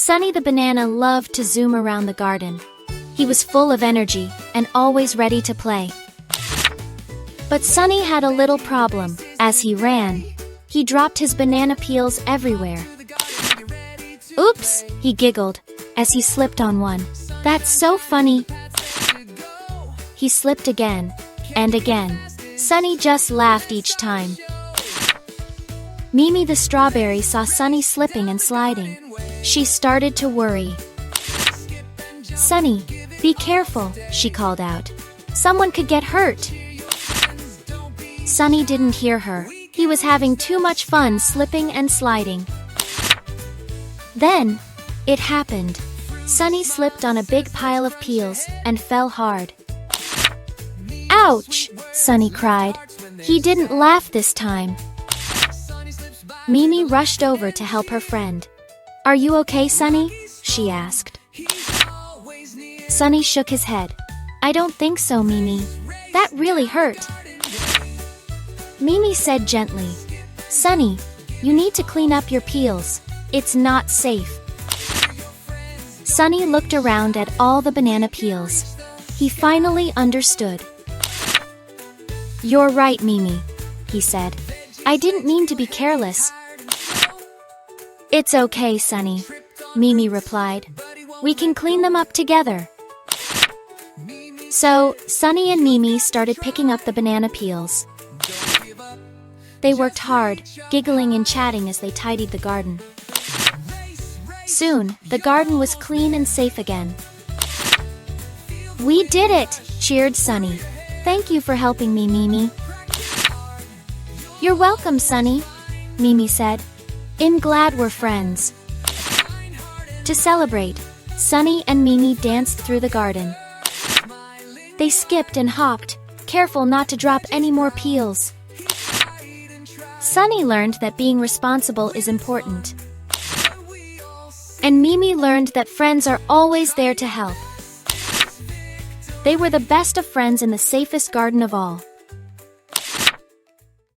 Sunny the banana loved to zoom around the garden. He was full of energy and always ready to play. But Sunny had a little problem. As he ran, he dropped his banana peels everywhere. Oops, he giggled as he slipped on one. That's so funny. He slipped again and again. Sunny just laughed each time. Mimi the strawberry saw Sunny slipping and sliding. She started to worry. Sunny, be careful, she called out. Someone could get hurt. Sunny didn't hear her. He was having too much fun slipping and sliding. Then, it happened. Sunny slipped on a big pile of peels and fell hard. Ouch! Sunny cried. He didn't laugh this time. Mimi rushed over to help her friend. Are you okay, Sunny? She asked. Sunny shook his head. I don't think so, Mimi. That really hurt. Mimi said gently, Sunny, you need to clean up your peels. It's not safe. Sunny looked around at all the banana peels. He finally understood. You're right, Mimi, he said. I didn't mean to be careless. It's okay, Sunny, Mimi replied. We can clean them up together. So, Sunny and Mimi started picking up the banana peels. They worked hard, giggling and chatting as they tidied the garden. Soon, the garden was clean and safe again. We did it! Cheered Sunny. Thank you for helping me, Mimi. You're welcome, Sunny, Mimi said. I'm glad we're friends. To celebrate, Sunny and Mimi danced through the garden. They skipped and hopped, careful not to drop any more peels. Sunny learned that being responsible is important. And Mimi learned that friends are always there to help. They were the best of friends in the safest garden of all.